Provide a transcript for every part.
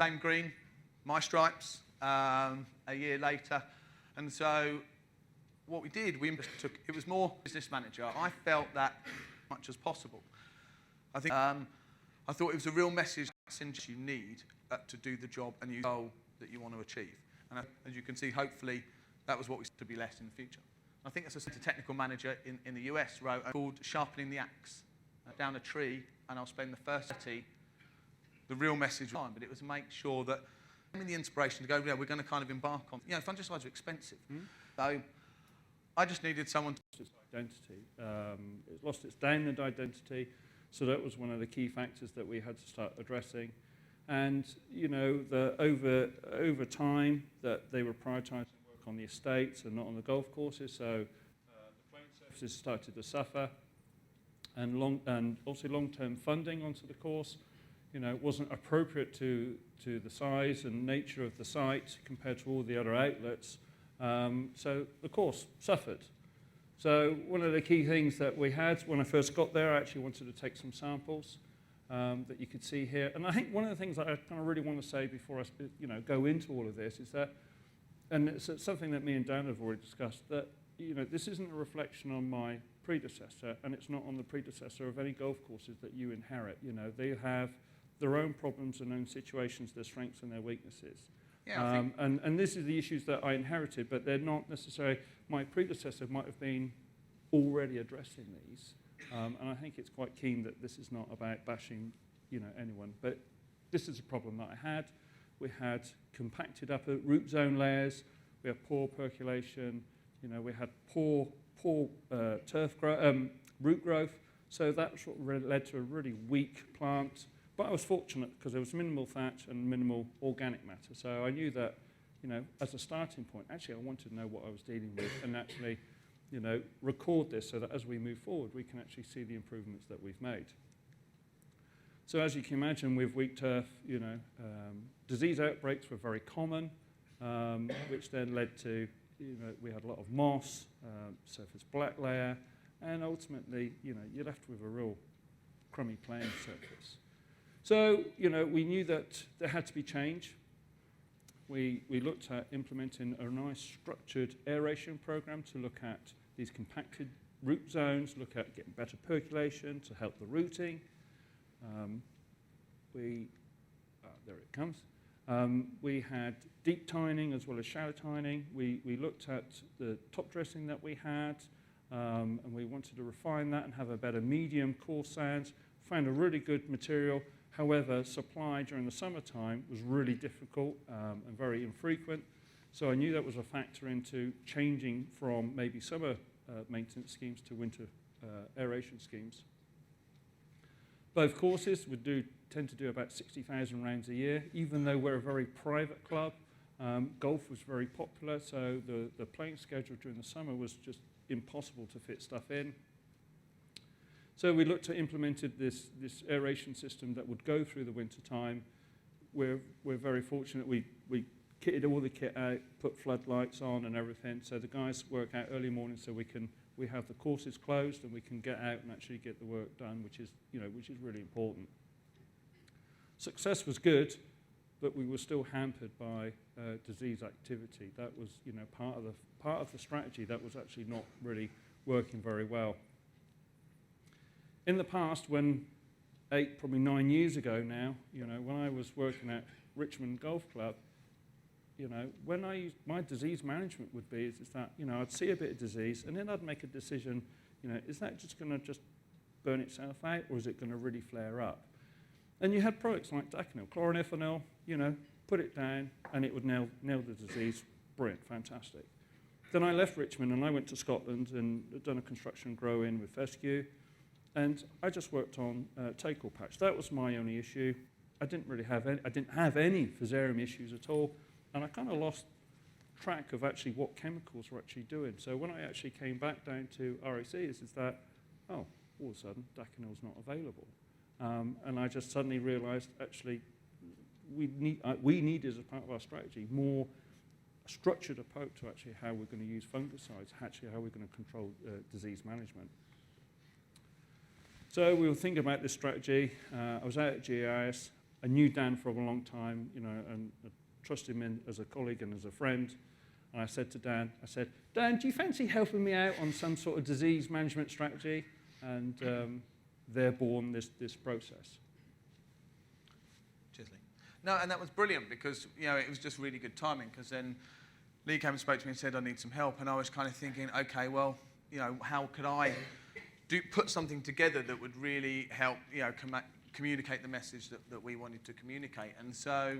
Same green, my stripes, a year later. And so what we did, we took, it was more business manager. I felt that as much as possible. I think I thought it was a real message you need to do the job and you goal that you want to achieve. And as you can see, hopefully, that was what we to be less in the future. I think as a technical manager in the US wrote called Sharpening the Axe down a tree, and I'll spend the first 30, the real message time, but it was make sure that gave me the inspiration to go, yeah, we're going to kind of embark on, you know, fungicides are expensive. So I just needed someone to its identity. It lost its downland identity, so that was one of the key factors that we had to start addressing. And, you know, over time that they were prioritising work on the estates and not on the golf courses, so the playing surfaces started to suffer. And also long-term funding onto the course, you know, wasn't appropriate to the size and nature of the site compared to all the other outlets. So the course suffered. So one of the key things that we had when I first got there, I actually wanted to take some samples that you could see here. And I think one of the things that I kind of really want to say before I go into all of this is that, and it's something that me and Dan have already discussed, that this isn't a reflection on my predecessor, and it's not on the predecessor of any golf courses that you inherit. They have their own problems and own situations, their strengths and their weaknesses. Yeah, and this is the issues that I inherited, but they're not necessarily, my predecessor might have been already addressing these. And I think it's quite keen that this is not about bashing anyone, but this is a problem that I had. We had compacted upper root zone layers, we had poor percolation, we had poor root growth, so that sort of led to a really weak plant. But I was fortunate because there was minimal thatch and minimal organic matter. So I knew that, as a starting point, actually I wanted to know what I was dealing with and actually, record this so that as we move forward, we can actually see the improvements that we've made. So as you can imagine, with weak turf, disease outbreaks were very common, which then led to, we had a lot of moss, surface black layer, and ultimately, you're left with a real crummy playing surface. So, we knew that there had to be change. We looked at implementing a nice structured aeration program to look at these compacted root zones, look at getting better percolation to help the rooting. There it comes. We had deep tining as well as shallow tining. We looked at the top dressing that we had, and we wanted to refine that and have a better medium coarse sands. Found a really good material. However, supply during the summertime was really difficult and very infrequent. So I knew that was a factor into changing from maybe summer maintenance schemes to winter aeration schemes. Both courses would tend to do about 60,000 rounds a year. Even though we're a very private club, golf was very popular, so the playing schedule during the summer was just impossible to fit stuff in. So we looked at implemented this aeration system that would go through the winter time. We're very fortunate. We kitted all the kit out, put floodlights on and everything, so the guys work out early morning so we have the courses closed and we can get out and actually get the work done, which is really important. Success was good, but we were still hampered by disease activity. That was part of the strategy that was actually not really working very well. In the past, probably 9 years ago now, when I was working at Richmond Golf Club, my disease management would be is that, I'd see a bit of disease and then I'd make a decision, is that just going to just burn itself out or is it going to really flare up? And you had products like Daconil, chloraniphenol, put it down and it would nail the disease. Brilliant, fantastic. Then I left Richmond and I went to Scotland and done a construction grow-in with fescue. And I just worked on take-all patch. That was my only issue. I didn't have any fusarium issues at all, and I kind of lost track of actually what chemicals were actually doing. So when I actually came back down to RAC, is that all of a sudden Daconil's not available, and I just suddenly realised actually we needed as part of our strategy more structured approach to actually how we're going to use fungicides, actually how we're going to control disease management. So we were thinking about this strategy. I was out at GIS. I knew Dan for a long time, you know, and I trusted him in as a colleague and as a friend. And I said to Dan, Dan, do you fancy helping me out on some sort of disease management strategy? And they're born this process. Cheers, Lee. No, and that was brilliant because, you know, it was just really good timing because then Lee came and spoke to me and said, I need some help. And I was kind of thinking, okay, well, you know, how could I put something together that would really help, you know, communicate the message that we wanted to communicate. And so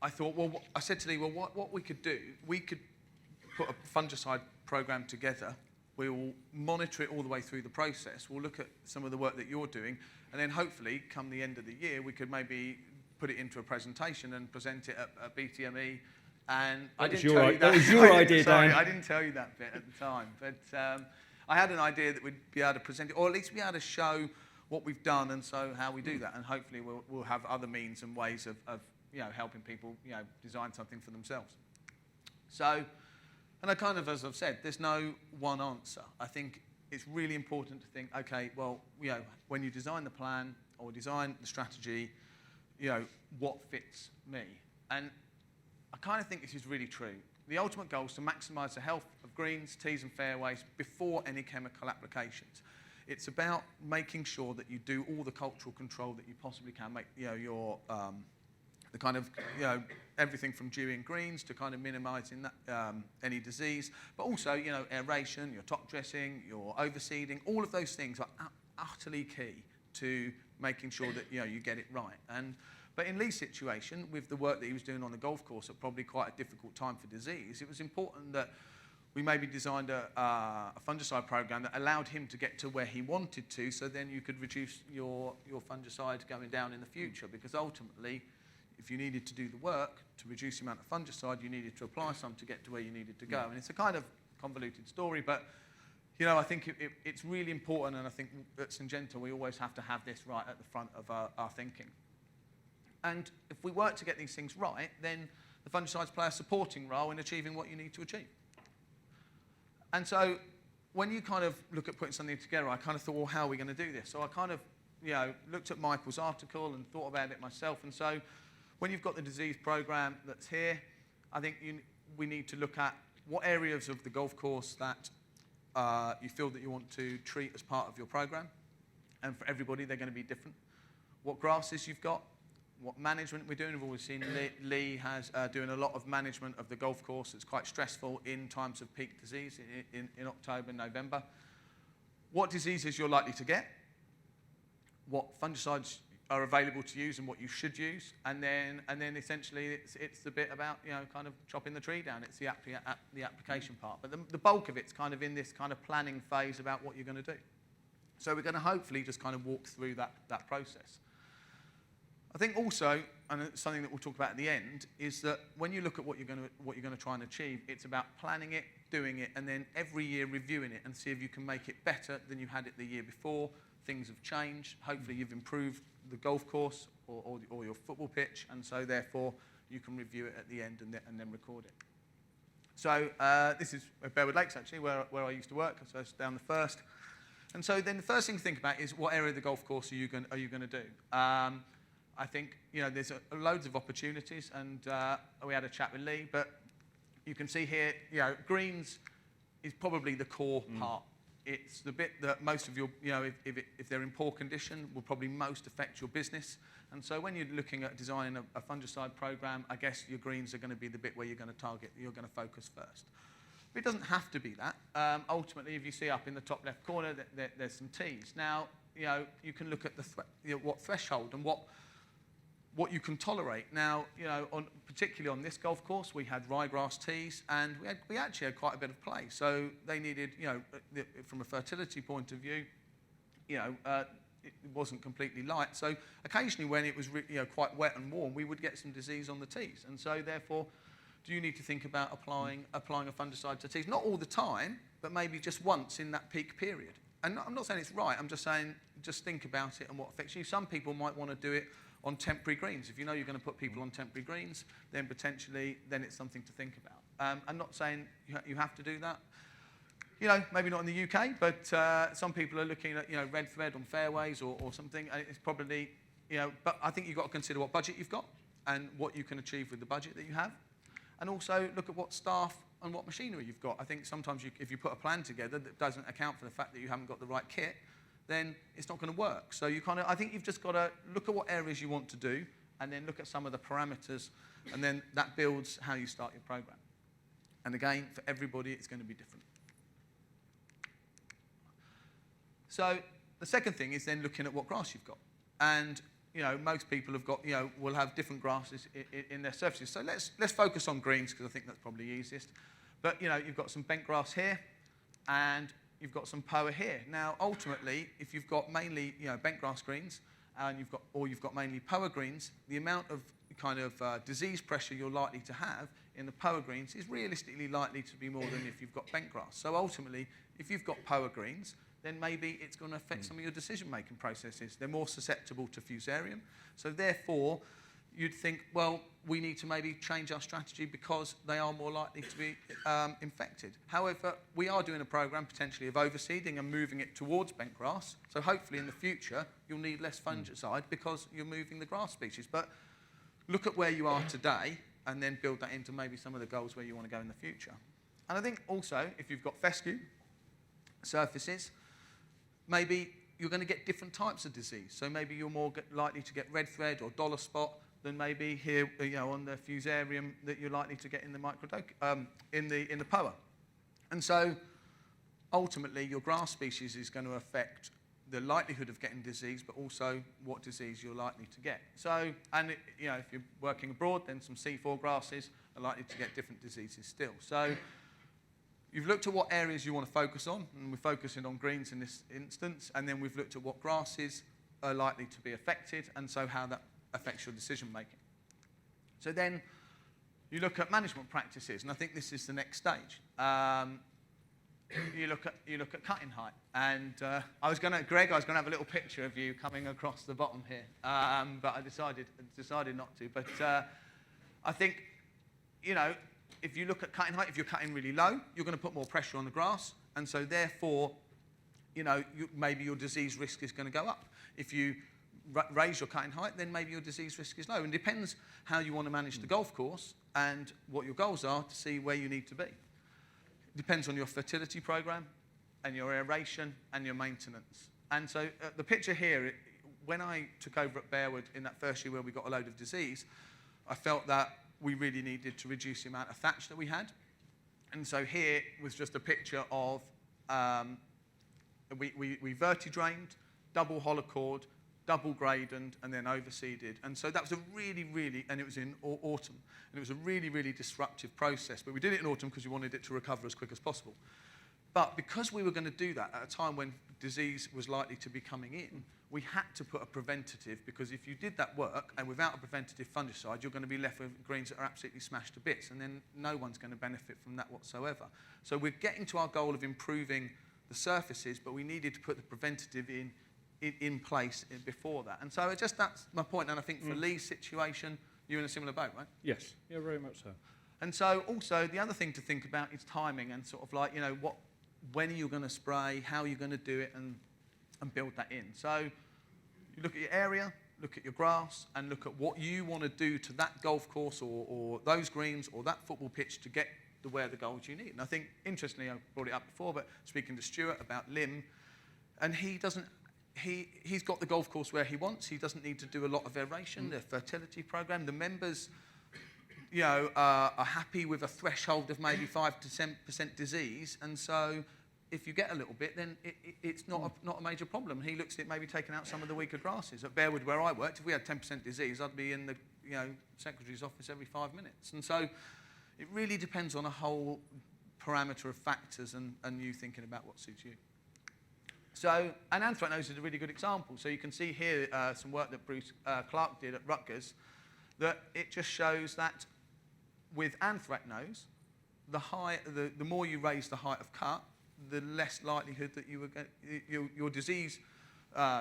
I thought, well, I said to Lee, well, what we could do, we could put a fungicide program together. We'll monitor it all the way through the process. We'll look at some of the work that you're doing, and then hopefully, come the end of the year, we could maybe put it into a presentation and present it at BTME. And I didn't tell you that. That was your idea, sorry, Dan. I didn't tell you that bit at the time, but I had an idea that we'd be able to present it, or at least be able to show what we've done, and so how we do that. And hopefully, we'll have other means and ways of you know, helping people, you know, design something for themselves. So. And I kind of, as I've said, there's no one answer. I think it's really important to think, okay, well, you know, when you design the plan or design the strategy, you know, what fits me? And I kind of think this is really true. The ultimate goal is to maximise the health of greens, tees and fairways before any chemical applications. It's about making sure that you do all the cultural control that you possibly can, make, you know, your the kind of, you know, everything from dewing greens to kind of minimising that, any disease, but also, you know, aeration, your top dressing, your overseeding, all of those things are utterly key to making sure that, you know, you get it right. But in Lee's situation, with the work that he was doing on the golf course at probably quite a difficult time for disease, it was important that we maybe designed a fungicide program that allowed him to get to where he wanted to, so then you could reduce your fungicide going down in the future, because ultimately, if you needed to do the work to reduce the amount of fungicide, you needed to apply some to get to where you needed to go. And it's a kind of convoluted story, but, you know, I think it's really important, and I think at Syngenta we always have to have this right at the front of our thinking. And if we work to get these things right, then the fungicides play a supporting role in achieving what you need to achieve. And so when you kind of look at putting something together, I kind of thought, well, how are we going to do this? So I kind of, you know, looked at Michael's article and thought about it myself. And so when you've got the disease program that's here, I think we need to look at what areas of the golf course that you feel that you want to treat as part of your program. And for everybody, they're going to be different. What grasses you've got, what management we're doing. We've always seen Lee has doing a lot of management of the golf course. It's quite stressful in times of peak disease in October and November. What diseases you're likely to get, what fungicides are available to use and what you should use, and then essentially it's the bit about, you know, kind of chopping the tree down. It's the application part, but the bulk of it's kind of in this kind of planning phase about what you're going to do. So we're going to hopefully just kind of walk through that process. I think also, and it's something that we'll talk about at the end, is that when you look at what you're going to try and achieve, it's about planning it, doing it, and then every year reviewing it and see if you can make it better than you had it the year before. Things have changed. Hopefully you've improved the golf course or your football pitch, and so therefore you can review it at the end and then record it. So this is Bearwood Lakes, actually, where I used to work, so it's down the first. And so then the first thing to think about is what area of the golf course are you going to do? I think, you know, there's loads of opportunities, and we had a chat with Lee, but you can see here, you know, greens is probably the core part. It's the bit that most of your, you know, if they're in poor condition, will probably most affect your business. And so when you're looking at designing a fungicide program, I guess your greens are going to be the bit where you're going to target, you're going to focus first. But it doesn't have to be that. Ultimately, if you see up in the top left corner, there's some tees. Now, you know, you can look at what threshold and what you can tolerate. Now, you know, particularly on this golf course, we had ryegrass tees, and we actually had quite a bit of play. So they needed, you know, from a fertility point of view, you know, it wasn't completely light. So occasionally when it was, you know, quite wet and warm, we would get some disease on the tees. And so therefore, do you need to think about applying a fungicide to tees? Not all the time, but maybe just once in that peak period. And I'm not saying it's right. I'm just saying, just think about it and what affects you. Some people might want to do it on temporary greens. If you know you're going to put people on temporary greens, then potentially, then it's something to think about. I'm not saying you have to do that. You know, maybe not in the UK, but some people are looking at, you know, red thread on fairways or something. And it's probably, but I think you've got to consider what budget you've got and what you can achieve with the budget that you have. And also look at what staff and what machinery you've got. I think sometimes if you put a plan together that doesn't account for the fact that you haven't got the right kit, then it's not going to work. So I think you've just got to look at what areas you want to do and then look at some of the parameters, and then that builds how you start your program. And again, for everybody, it's going to be different. So the second thing is then looking at what grass you've got. And most people have got, will have different grasses in their surfaces. So let's focus on greens, because I think that's probably easiest. But you've got some bent grass here, and you've got some poa here. Now, ultimately, if you've got mainly bent grass greens, and you've got mainly poa greens, the amount of disease pressure you're likely to have in the poa greens is realistically likely to be more than if you've got bent grass. So ultimately, if you've got poa greens, then maybe it's going to affect some of your decision-making processes. They're more susceptible to fusarium. So therefore, you'd think, well, we need to maybe change our strategy because they are more likely to be infected. However, we are doing a program potentially of overseeding and moving it towards bent grass. So hopefully in the future, you'll need less fungicide because you're moving the grass species. But look at where you are today and then build that into maybe some of the goals where you want to go in the future. And I think also, if you've got fescue surfaces, maybe you're going to get different types of disease. So maybe you're more likely to get red thread or dollar spot than maybe here, on the fusarium that you're likely to get in the in the poa. And so ultimately, your grass species is going to affect the likelihood of getting disease, but also what disease you're likely to get. So, and if you're working abroad, then some C4 grasses are likely to get different diseases still. So you've looked at what areas you want to focus on, and we're focusing on greens in this instance, and then we've looked at what grasses are likely to be affected, and so how that affects your decision making. So then you look at management practices, and I think this is the next stage. You look at cutting height, and I was going to have a little picture of you coming across the bottom here, but I decided not to. But I think, if you look at cutting height, if you're cutting really low, you're going to put more pressure on the grass, and so therefore, maybe your disease risk is going to go up. If you raise your cutting height, then maybe your disease risk is low. And it depends how you want to manage the golf course and what your goals are to see where you need to be. It depends on your fertility program and your aeration and your maintenance. And so the picture here, when I took over at Bearwood in that first year where we got a load of disease, I felt that we really needed to reduce the amount of thatch that we had. And so here was just a picture of, we verti-drained, double holocord, double gradened, and then overseeded. And so that was a really, and it was in autumn, and it was a really disruptive process. But we did it in autumn because we wanted it to recover as quick as possible. But because we were going to do that at a time when disease was likely to be coming in, we had to put a preventative, because if you did that work and without a preventative fungicide, you're going to be left with greens that are absolutely smashed to bits, and then no one's going to benefit from that whatsoever. So we're getting to our goal of improving the surfaces, but we needed to put the preventative in place before that. And so that's my point. And I think for Lee's situation, you're in a similar boat, right? Yes, yeah, very much so. And so also the other thing to think about is timing, and sort of like, when are you going to spray, how are you going to do it, and build that in. So you look at your area, look at your grass, and look at what you want to do to that golf course or those greens or that football pitch to get where the goals you need. And I think, interestingly, I brought it up before, but speaking to Stuart about Lim, and he's got the golf course where he wants. He doesn't need to do a lot of aeration, the fertility program. The members, are happy with a threshold of maybe 5 to 10% disease, and so if you get a little bit, then it's not a major problem. He looks at it maybe taking out some of the weaker grasses. At Bearwood, where I worked, if we had 10% disease, I'd be in the secretary's office every 5 minutes. And so it really depends on a whole parameter of factors and you thinking about what suits you. So, and Anthracnose is a really good example. So you can see here some work that Bruce Clark did at Rutgers, that it just shows that with Anthracnose, the more you raise the height of cut, the less likelihood that your disease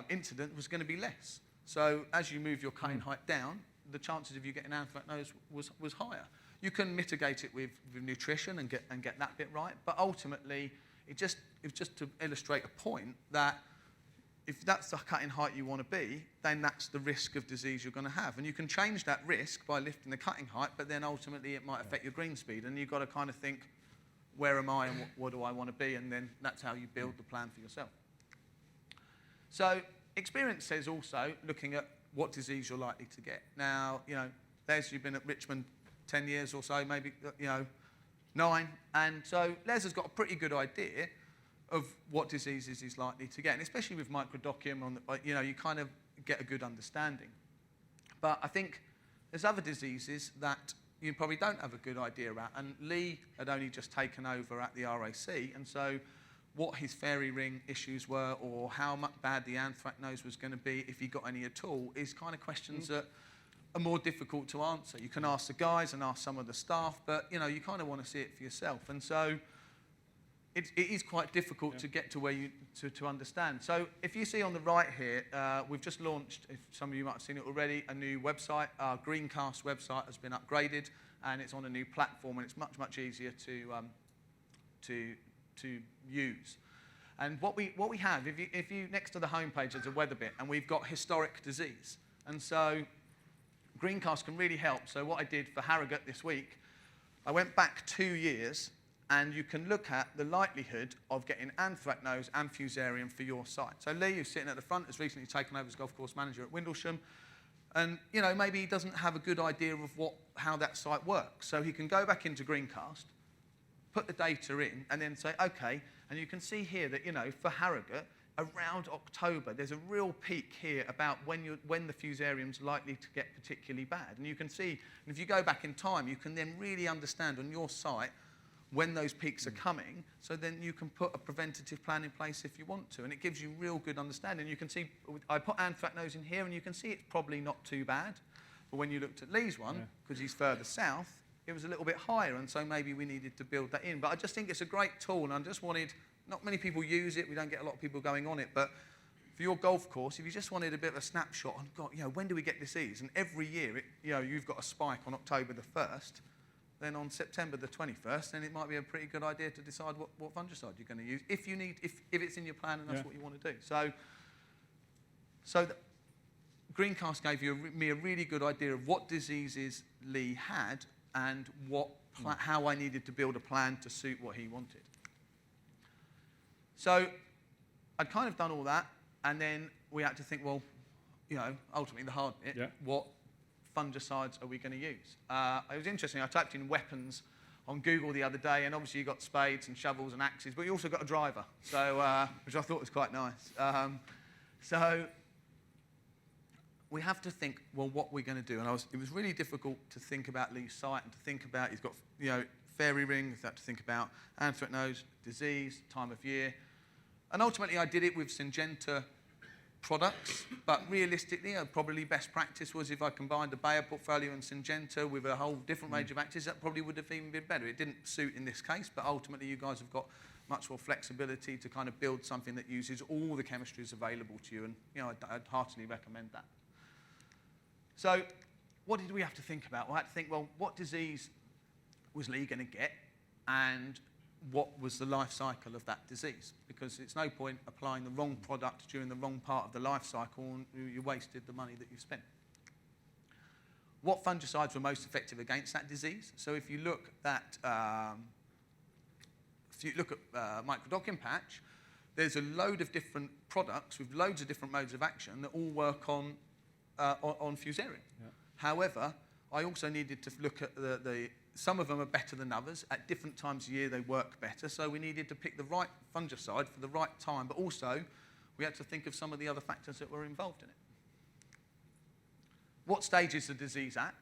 incident was going to be less. So as you move your cutting height down, the chances of you getting Anthracnose was higher. You can mitigate it with nutrition and get that bit right, but ultimately it was just to illustrate a point that if that's the cutting height you want to be, then that's the risk of disease you're going to have. And you can change that risk by lifting the cutting height, but then ultimately it might affect your green speed. And you've got to kind of think, where am I and what do I want to be? And then that's how you build the plan for yourself. So experience says also looking at what disease you're likely to get. Now, Les, you've been at Richmond 10 years or so, maybe, 9. And so Les has got a pretty good idea of what diseases he's likely to get. And especially with microdochium, you kind of get a good understanding. But I think there's other diseases that you probably don't have a good idea about. And Lee had only just taken over at the RAC, and so what his fairy ring issues were or how bad the anthracnose was going to be, if he got any at all, is kind of questions that are more difficult to answer. You can ask the guys and ask some of the staff, but you kind of want to see it for yourself. And so it is quite difficult to get to where you to understand. So if you see on the right here, we've just launched, if some of you might have seen it already, a new website. Our Greencast website has been upgraded, and it's on a new platform, and it's much, much easier to use. And what we have, if you next to the homepage, there's a weather bit, and we've got historic disease. And so Greencast can really help. So what I did for Harrogate this week, I went back 2 years, and you can look at the likelihood of getting anthracnose and fusarium for your site. So Lee, who's sitting at the front, has recently taken over as golf course manager at Windlesham. And maybe he doesn't have a good idea of how that site works. So he can go back into Greencast, put the data in, and then say, okay, and you can see here that, for Harrogate, around October, there's a real peak here about when the fusarium's likely to get particularly bad. And you can see, and if you go back in time, you can then really understand on your site when those peaks are coming, so then you can put a preventative plan in place if you want to, and it gives you real good understanding. You can see, I put anthracnose in here, and you can see it's probably not too bad, but when you looked at Lee's one, because he's further south, it was a little bit higher, and so maybe we needed to build that in. But I just think it's a great tool, and I just wanted, not many people use it, we don't get a lot of people going on it, but for your golf course, if you just wanted a bit of a snapshot on, God, when do we get disease? And every year, you've got a spike on October the 1st, then on September the 21st, then it might be a pretty good idea to decide what fungicide you're going to use if it's in your plan and that's what you want to do. So Greencast gave me a really good idea of what diseases Lee had and how I needed to build a plan to suit what he wanted. So I'd kind of done all that, and then we had to think, well, ultimately the hard bit, what fungicides are we going to use? It was interesting, I typed in weapons on Google the other day, and obviously you got spades and shovels and axes, but you also got a driver, so which I thought was quite nice. So we have to think, well, what we're going to do. And it was really difficult to think about Lee's site and to think about, he's got fairy rings, have to think about anthracnose, disease, time of year. And ultimately I did it with Syngenta products, but realistically, probably best practice was if I combined the Bayer portfolio and Syngenta with a whole different range of actives, that probably would have even been better. It didn't suit in this case, but ultimately you guys have got much more flexibility to kind of build something that uses all the chemistries available to you, and I'd heartily recommend that. So what did we have to think about? We had to think, well, what disease was Lee going to get, and what was the life cycle of that disease? Because it's no point applying the wrong product during the wrong part of the life cycle, and you wasted the money that you spent. What fungicides were most effective against that disease? So if you look at microdochium patch, there's a load of different products with loads of different modes of action that all work on fusarium. Yeah. However, I also needed to look at some of them are better than others. At different times of year, they work better. So we needed to pick the right fungicide for the right time, but also we had to think of some of the other factors that were involved in it. What stage is the disease at?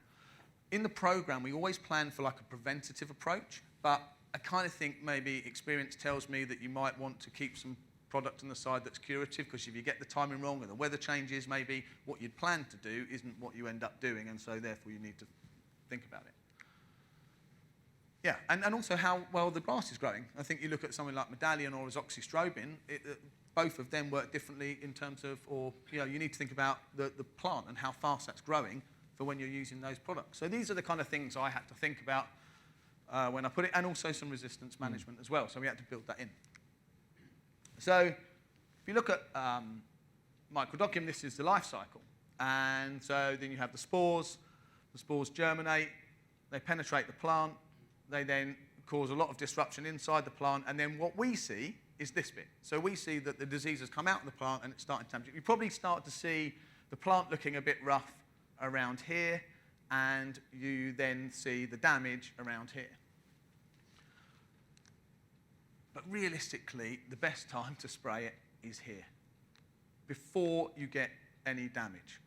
In the program, we always plan for like a preventative approach, but I kind of think maybe experience tells me that you might want to keep some product on the side that's curative, because if you get the timing wrong and the weather changes, maybe what you'd planned to do isn't what you end up doing, and so therefore you need to think about it. Yeah, and also how well the grass is growing. I think you look at something like Medallion or azoxystrobin, both of them work differently in terms of, you need to think about the plant and how fast that's growing for when you're using those products. So these are the kind of things I had to think about when I put it, and also some resistance management as well. So we had to build that in. So if you look at microdocument, this is the life cycle. And so then you have the spores germinate, they penetrate the plant, they then cause a lot of disruption inside the plant, and then what we see is this bit. So we see that the disease has come out of the plant and it's starting to damage it. You probably start to see the plant looking a bit rough around here, and you then see the damage around here. But realistically, the best time to spray it is here, before you get any damage.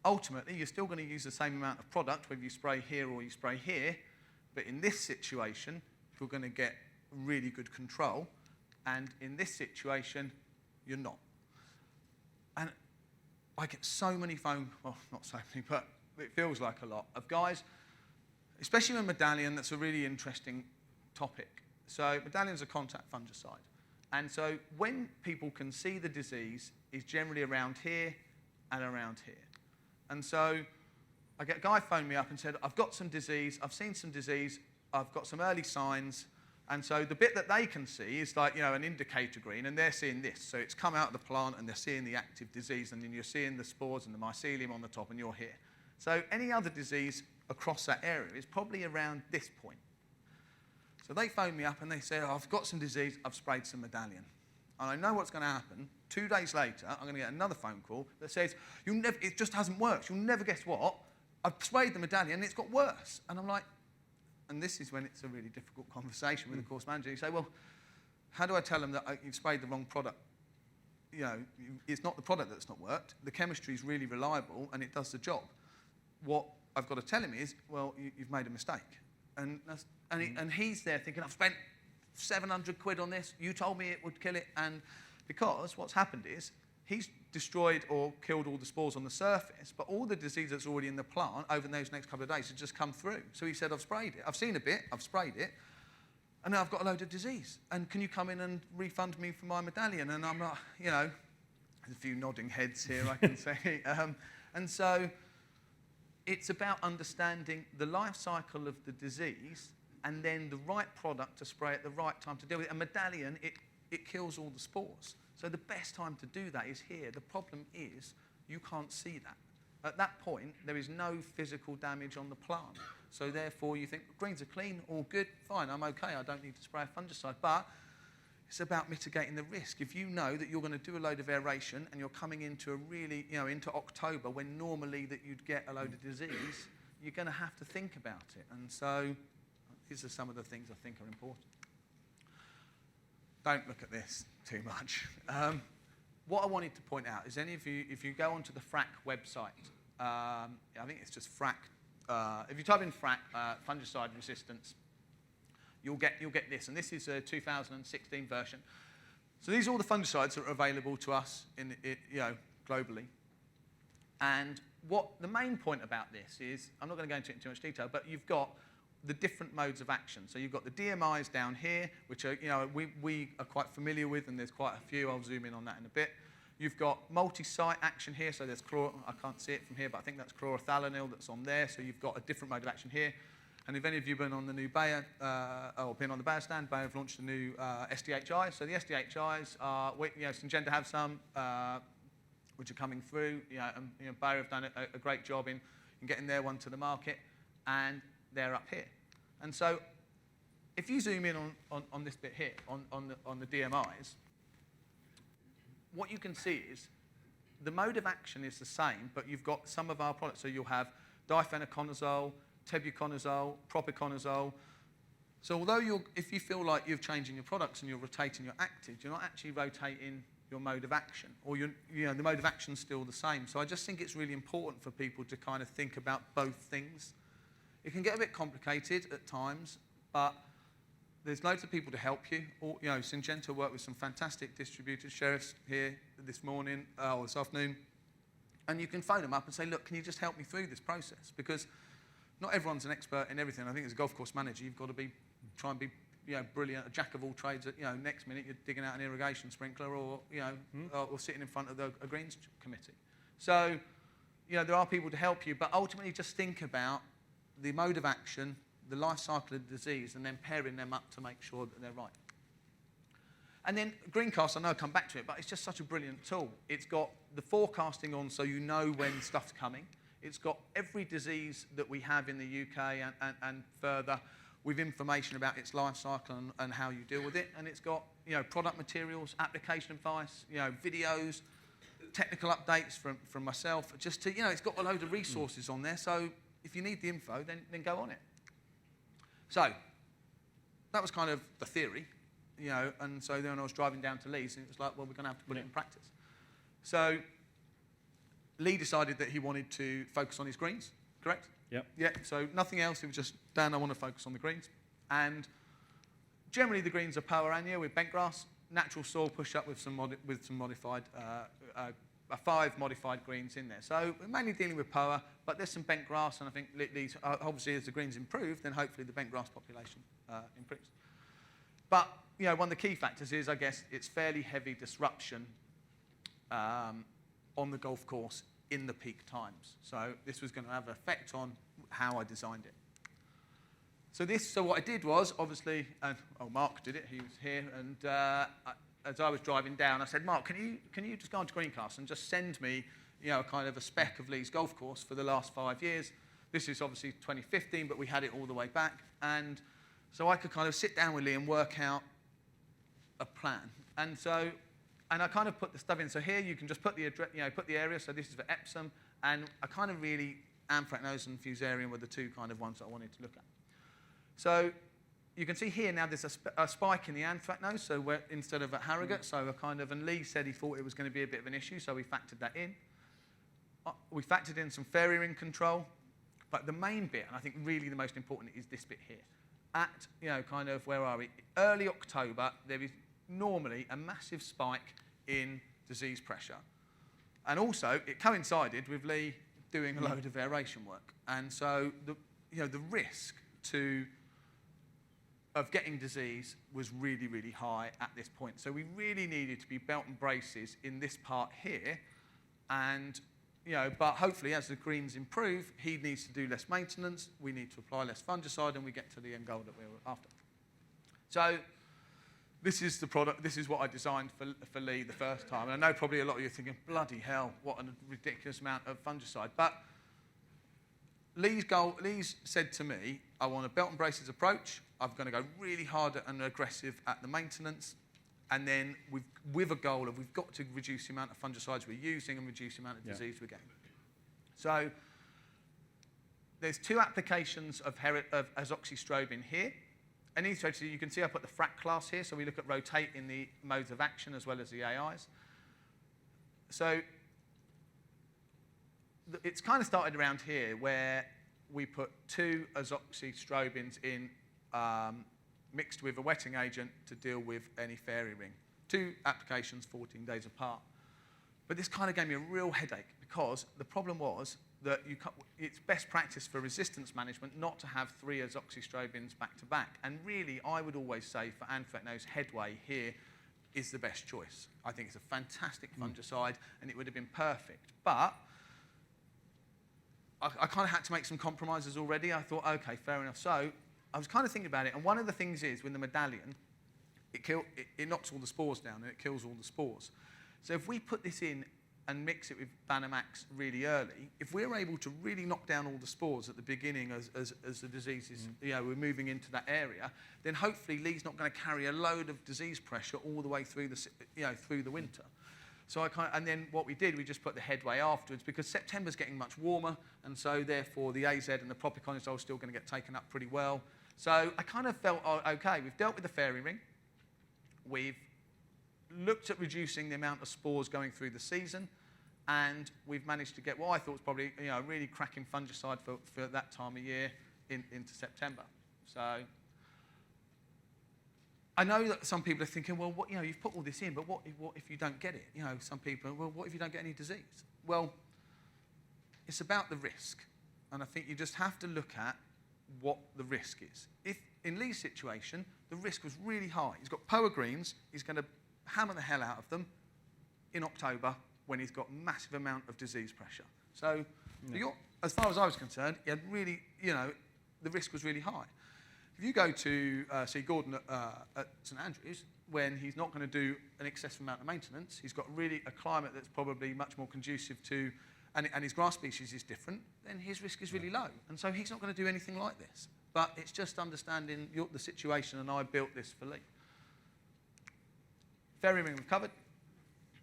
Ultimately, you're still going to use the same amount of product whether you spray here or you spray here, but in this situation, you're going to get really good control, and in this situation, you're not. And I get so many well, not so many, but it feels like a lot, of guys, especially with Medallion, that's a really interesting topic. So Medallion's a contact fungicide. And so when people can see the disease, is generally around here and around here. And so I get a guy phoned me up and said, I've got some disease, I've seen some disease, I've got some early signs, and so the bit that they can see is like, you know, an indicator green, and they're seeing this. So it's come out of the plant and they're seeing the active disease, and then you're seeing the spores and the mycelium on the top, and you're here. So any other disease across that area is probably around this point. So they phoned me up and they said, oh, I've got some disease, I've sprayed some Medallion. And I know what's going to happen. 2 days later, I'm going to get another phone call that says, it just hasn't worked. You'll never guess what. I've sprayed the Medallion and it's got worse. And I'm like, and this is when it's a really difficult conversation with the course manager. You say, well, how do I tell them that you've sprayed the wrong product? You know, it's not the product that's not worked. The chemistry is really reliable and it does the job. What I've got to tell him is, well, you've made a mistake. And he's there thinking, I've spent 700 quid on this, you told me it would kill it, and because what's happened is he's destroyed or killed all the spores on the surface, but all the disease that's already in the plant over those next couple of days has just come through. So he said, I've sprayed it, I've seen a bit, I've sprayed it, and now I've got a load of disease, and can you come in and refund me for my Medallion? And I'm like, you know, there's a few nodding heads here, I can say. And so it's about understanding the life cycle of the disease and then the right product to spray at the right time to deal with it. A Medallion, it kills all the spores. So the best time to do that is here. The problem is you can't see that. At that point, there is no physical damage on the plant. So therefore, you think, greens are clean, all good, fine, I'm okay, I don't need to spray a fungicide. But it's about mitigating the risk. If you know that you're going to do a load of aeration and you're coming into a really, you know, into October when normally that you'd get a load of disease, you're going to have to think about it. And so these are some of the things I think are important. Don't look at this too much. What I wanted to point out is any of you, if you go onto the FRAC website, I think it's just FRAC. If you type in FRAC, fungicide resistance, you'll get this, and this is a 2016 version. So these are all the fungicides that are available to us globally. And what the main point about this is, I'm not going to go into it in too much detail, but you've got the different modes of action. So you've got the DMIs down here, which are, we are quite familiar with, and there's quite a few. I'll zoom in on that in a bit. You've got multi-site action here, so there's I can't see it from here, but I think that's chlorothalonil that's on there. So you've got a different mode of action here. And if any of you have been on the new Bayer, or been on the Bayer stand, Bayer have launched a new SDHI. So the SDHIs are, Syngenta have some, which are coming through. And Bayer have done a great job in getting their one to the market, and they're up here. And so if you zoom in on this bit here, on the DMIs, what you can see is the mode of action is the same, but you've got some of our products. So you'll have difenoconazole, tebuconazole, propiconazole. So although if you feel like you're changing your products and you're rotating your actives, you're not actually rotating your mode of action, or the mode of action is still the same. So I just think it's really important for people to kind of think about both things. It can get a bit complicated at times, but there's loads of people to help you. Syngenta work with some fantastic distributors. Sheriff's here this morning, or this afternoon. And you can phone them up and say, look, can you just help me through this process? Because not everyone's an expert in everything. I think as a golf course manager, you've got to try and be brilliant, a jack of all trades. Next minute you're digging out an irrigation sprinkler, or or sitting in front of a greens committee. So there are people to help you, but ultimately just think about the mode of action, the life cycle of the disease, and then pairing them up to make sure that they're right. And then Greencast, I know I'll come back to it, but it's just such a brilliant tool. It's got the forecasting on so you know when stuff's coming. It's got every disease that we have in the UK and further with information about its life cycle and how you deal with it. And it's got, you know, product materials, application advice, you know, videos, technical updates from myself. Just to, you know, it's got a load of resources on there. So if you need the info, then go on it. So that was kind of the theory, you know. And so then when I was driving down to Leeds, it was like, well, we're going to have to put it in practice. So Lee decided that he wanted to focus on his greens, correct? Yep. Yeah, so nothing else. It was just, Dan, I want to focus on the greens. And generally the greens are Power Annual with bent grass, natural soil push up with some modified, 5 modified greens in there. So we're mainly dealing with Power, but there's some bent grass, and I think these, obviously as the greens improve, then hopefully the bent grass population improves. But, you know, one of the key factors is, I guess, it's fairly heavy disruption on the golf course in the peak times. So this was going to have an effect on how I designed it. So what I did was, obviously, Mark did it, he was here, and as I was driving down, I said, Mark, can you just go onto Greencast and just send me, you know, kind of a spec of Lee's golf course for the last 5 years. This is obviously 2015, but we had it all the way back. And so I could kind of sit down with Lee and work out a plan. And I kind of put the stuff in. So here you can just put the address, you know, put the area. So this is for Epsom, and I kind of really Anthracnose and Fusarium were the two kind of ones that I wanted to look at. So you can see here now there's a spike in the Anthracnose, so instead of at Harrogate, so a kind of, and Lee said he thought it was going to be a bit of an issue, so we factored that in. We factored in some fairy ring control, but the main bit, and I think really the most important, is this bit here. At, you know, kind of, where are we? Early October, there is normally a massive spike in disease pressure. And also, it coincided with Lee doing a load of aeration work. And so, the risk of getting disease was really, really high at this point. So we really needed to be belt and braces in this part here. And, you know, but hopefully as the greens improve, he needs to do less maintenance, we need to apply less fungicide, and we get to the end goal that we were after. So this is the product, this is what I designed for Lee the first time. And I know probably a lot of you are thinking, bloody hell, what a ridiculous amount of fungicide. But Lee's said to me, I want a belt and braces approach. I'm going to go really hard and aggressive at the maintenance. And then with a goal of we've got to reduce the amount of fungicides we're using and reduce the amount of disease we're getting. So there's 2 applications of azoxystrobin here. And you can see I put the FRAC class here, so we look at rotate in the modes of action as well as the AIs. So it's kind of started around here where we put 2 azoxystrobins in mixed with a wetting agent to deal with any fairy ring. 2 applications, 14 days apart. But this kind of gave me a real headache because the problem was that it's best practice for resistance management not to have 3 azoxystrobins back to back. And really, I would always say for Anthracnose, Headway here is the best choice. I think it's a fantastic fungicide and it would have been perfect. But I kind of had to make some compromises already. I thought, okay, fair enough. So I was kind of thinking about it. And one of the things is with the medallion, it knocks all the spores down and it kills all the spores. So if we put this in and mix it with Banamax really early, if we're able to really knock down all the spores at the beginning as the disease is, you know, we're moving into that area, then hopefully Lee's not going to carry a load of disease pressure all the way through through the winter. So and then what we did, we just put the Headway afterwards because September's getting much warmer, and so therefore the AZ and the propiconazole is still going to get taken up pretty well. So I kind of felt, okay, we've dealt with the fairy ring, we've looked at reducing the amount of spores going through the season, and we've managed to get what I thought was probably, you know, a really cracking fungicide for that time of year into September. So I know that some people are thinking, well, you know, you've put all this in, but what if you don't get it? You know, some people, well, what if you don't get any disease? Well, it's about the risk, and I think you just have to look at what the risk is. If in Lee's situation, the risk was really high. He's got Power Greens, he's going to hammer the hell out of them in October when he's got massive amount of disease pressure. So as far as I was concerned, he had really, you know, the risk was really high. If you go to see Gordon at St Andrews, when he's not going to do an excessive amount of maintenance, he's got really a climate that's probably much more conducive to, and his grass species is different, then his risk is really low. And so he's not going to do anything like this. But it's just understanding the situation, and I built this for Lee. Fairy ring we've covered,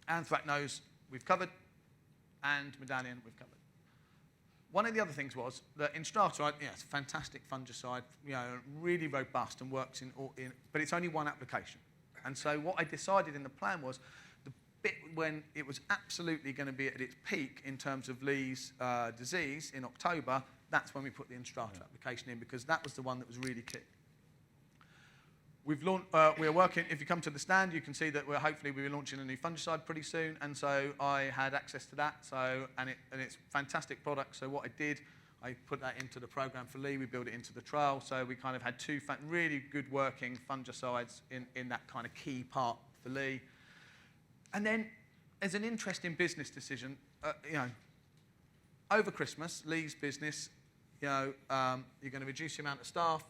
Anthracnose we've covered, and Medallion we've covered. One of the other things was that in Strutt, it's a fantastic fungicide, really robust and works but it's only one application. And so what I decided in the plan was the bit when it was absolutely going to be at its peak in terms of Lee's disease in October, that's when we put the Instrata application in, because that was the one that was really key. We're working, if you come to the stand, you can see that hopefully we're launching a new fungicide pretty soon, and so I had access to that, and it's a fantastic product. So what I did, I put that into the program for Lee, we built it into the trial, so we kind of had two really good working fungicides in that kind of key part for Lee. And then, as an interesting business decision, over Christmas, Lee's business, you're going to reduce the amount of staff.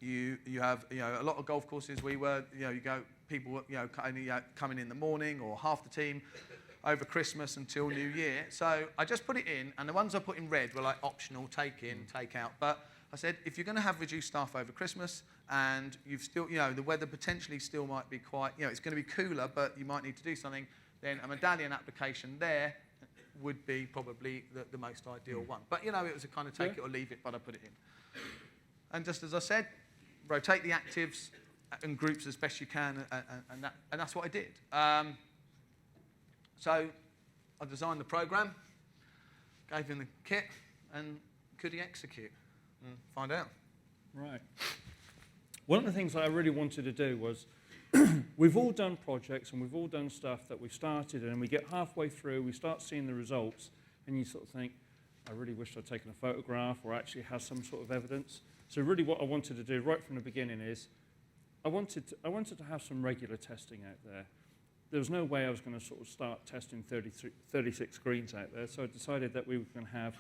You have a lot of golf courses. People coming in the morning, or half the team over Christmas until New Year. So I just put it in, and the ones I put in red were like optional, take in, take out. But I said, if you're going to have reduced staff over Christmas, and you've still, the weather potentially still might be quite, it's going to be cooler, but you might need to do something, then a Medallion application there would be probably the most ideal one. But it was a kind of take it or leave it, but I put it in. And just as I said, rotate the actives and groups as best you can, and that's what I did. So I designed the program, gave him the kit, and could he execute? Find out. Right. One of the things I really wanted to do was, we've all done projects and we've all done stuff that we've started, and we get halfway through, we start seeing the results, and you sort of think, I really wish I'd taken a photograph or actually had some sort of evidence. So really what I wanted to do right from the beginning is, I wanted to have some regular testing out there. There was no way I was going to sort of start testing 36 greens out there, so I decided that we were going to have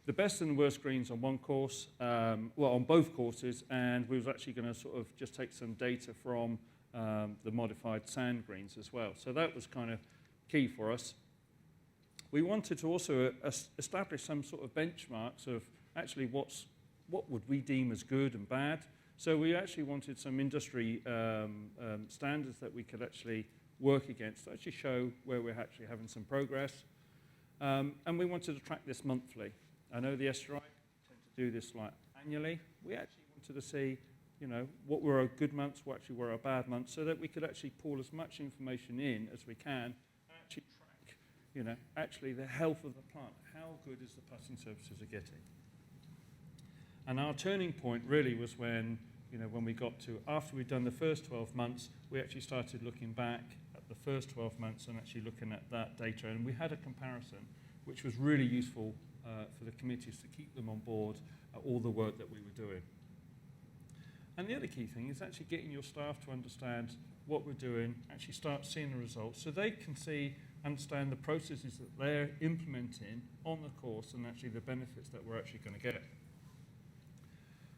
the best and the worst greens on one course, on both courses, and we was actually going to sort of just take some data from the modified sand greens as well. So that was kind of key for us. We wanted to also establish some sort of benchmarks of actually what would we deem as good and bad. So we actually wanted some industry standards that we could actually work against to actually show where we're actually having some progress. And we wanted to track this monthly. I know the SRI tend to do this like annually. We actually wanted to see, what were our good months, what actually were our bad months, so that we could actually pull as much information in as we can and actually track, actually the health of the plant. How good is the putting surfaces are getting? And our turning point really was when we got to, after we'd done the first 12 months, we actually started looking back at the first 12 months and actually looking at that data. And we had a comparison, which was really useful for the committees to keep them on board at all the work that we were doing. And the other key thing is actually getting your staff to understand what we're doing, actually start seeing the results, so they can understand the processes that they're implementing on the course and actually the benefits that we're actually going to get.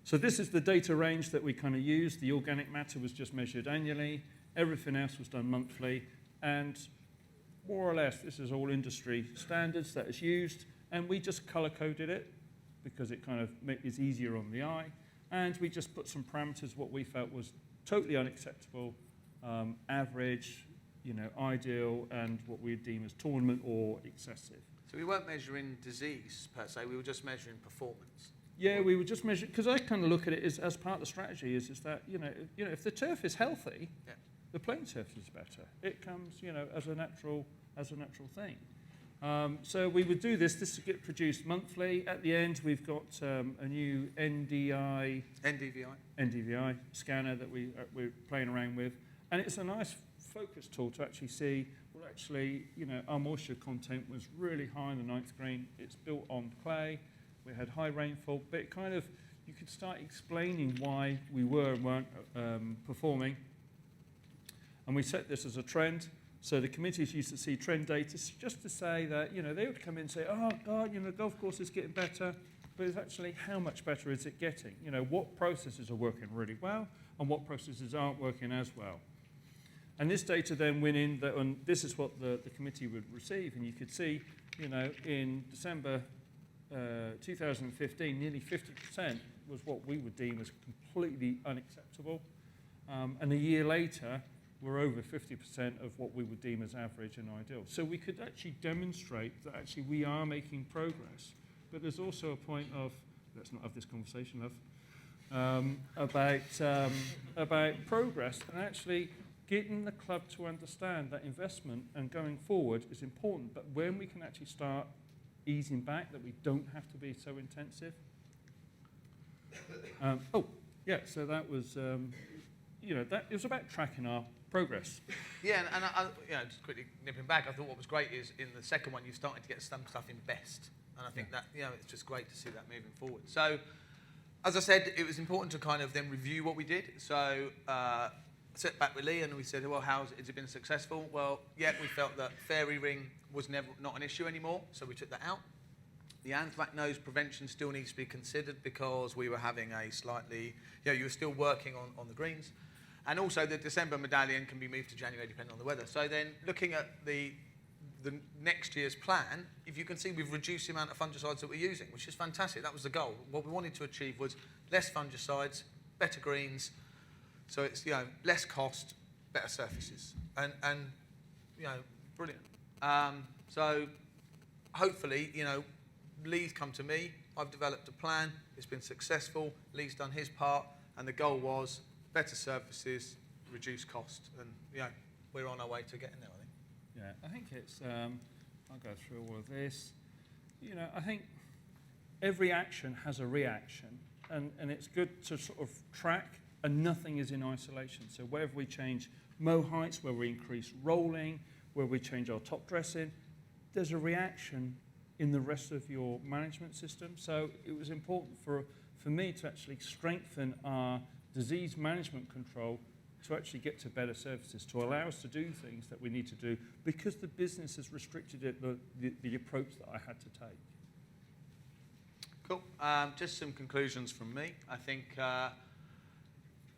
So this is the data range that we kind of used. The organic matter was just measured annually. Everything else was done monthly. And more or less, this is all industry standards that is used. And we just color-coded it because it kind of is easier on the eye. And we just put some parameters, what we felt was totally unacceptable, average, ideal, and what we deem as tournament or excessive. So we weren't measuring disease, per se. We were just measuring performance. Yeah, we would just measure, because I kind of look at it as part of the strategy is that, if the turf is healthy, the playing surface is better. It comes, as a natural thing. So we would do this. This would get produced monthly. At the end, we've got a new NDVI scanner that we're playing around with. And it's a nice focus tool to actually see, well, actually, our moisture content was really high in the 9th green. It's built on clay. We had high rainfall, but you could start explaining why we were and weren't performing. And we set this as a trend. So the committees used to see trend data just to say that, they would come in and say, oh, God, golf course is getting better. but it's actually how much better is it getting? You know, what processes are working really well and what processes aren't working as well. And this data then went in, and this is what the committee would receive, and you could see, you know, in December 2015, nearly 50% was what we would deem as completely unacceptable. And a year later, we're over 50% of what we would deem as average and ideal. So we could actually demonstrate that actually we are making progress. But there's also a point of, let's not have this conversation, love, about progress and actually getting the club to understand that investment and going forward is important, but when we can actually start easing back, that we don't have to be so intensive. So that was, you know, that it was about tracking our progress. Yeah, and I, you know, just quickly nipping back, I thought what was great is in the second one you started to get some stuff in best, and I think that, you know, it's just great to see that moving forward. So, as I said, it was important to kind of then review what we did. So, sat back with Lee and we said, well, has it been successful? Well, yeah, we felt that fairy ring was not an issue anymore, so we took that out. The anthracnose prevention still needs to be considered because we were having a slightly, you know, you were still working on the greens. And also the December medallion can be moved to January depending on the weather. So then looking at the next year's plan, if you can see we've reduced the amount of fungicides that we're using, which is fantastic. That was the goal. What we wanted to achieve was less fungicides, better greens. So it's, you know, less cost, better surfaces. And you know, brilliant. So hopefully, you know, Lee's come to me, I've developed a plan, it's been successful, Lee's done his part, and the goal was better surfaces, reduce cost, and, you know, we're on our way to getting there, I think. Yeah, I think it's, I'll go through all of this. You know, I think every action has a reaction, and it's good to sort of track, and nothing is in isolation. So wherever we change mow heights, where we increase rolling, where we change our top dressing, there's a reaction in the rest of your management system. So it was important for me to actually strengthen our disease management control to actually get to better services, to allow us to do things that we need to do because the business has restricted it, the approach that I had to take. Cool. Just some conclusions from me. I think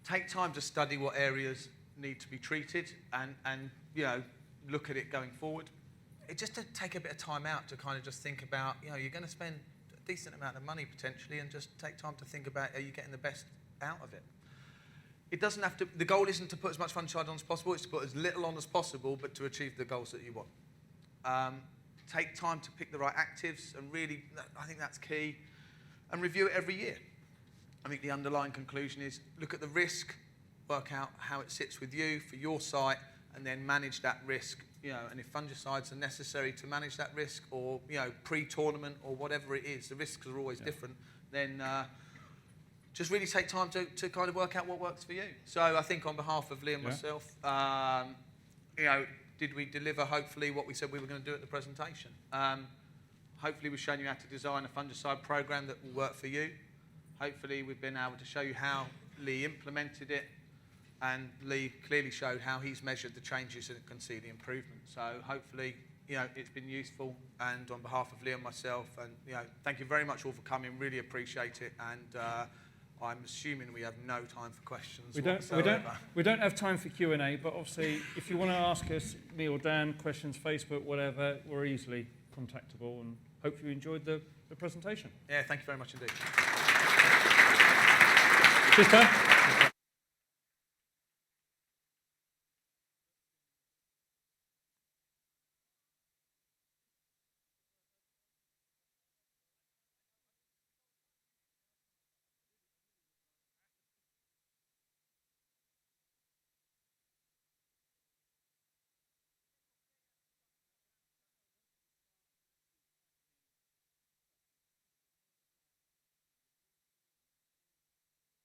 take time to study what areas need to be treated and you know, look at it going forward. It just to take a bit of time out to kind of just think about, you know, you're going to spend a decent amount of money potentially, and just take time to think about, are you getting the best out of it? It doesn't have to, the goal isn't to put as much fungicide on as possible, it's to put as little on as possible, but to achieve the goals that you want. Take time to pick the right actives, and really, I think that's key, and review it every year. I think the underlying conclusion is look at the risk, work out how it sits with you for your site, and then manage that risk. You know, and if fungicides are necessary to manage that risk, or, you know, pre-tournament or whatever it is, the risks are always different. Then just really take time to kind of work out what works for you. So I think on behalf of Lee and myself, you know, did we deliver hopefully what we said we were going to do at the presentation? Hopefully we've shown you how to design a fungicide program that will work for you. Hopefully we've been able to show you how Lee implemented it, and Lee clearly showed how he's measured the changes and can see the improvement. So hopefully, you know, it's been useful, and on behalf of Lee and myself, and, you know, thank you very much all for coming, really appreciate it, and I'm assuming we have no time for questions We don't have time for Q&A, but obviously if you want to ask us, me or Dan, questions, Facebook, whatever, we're easily contactable, and hope you enjoyed the presentation. Yeah, thank you very much indeed. Cheers, Dan.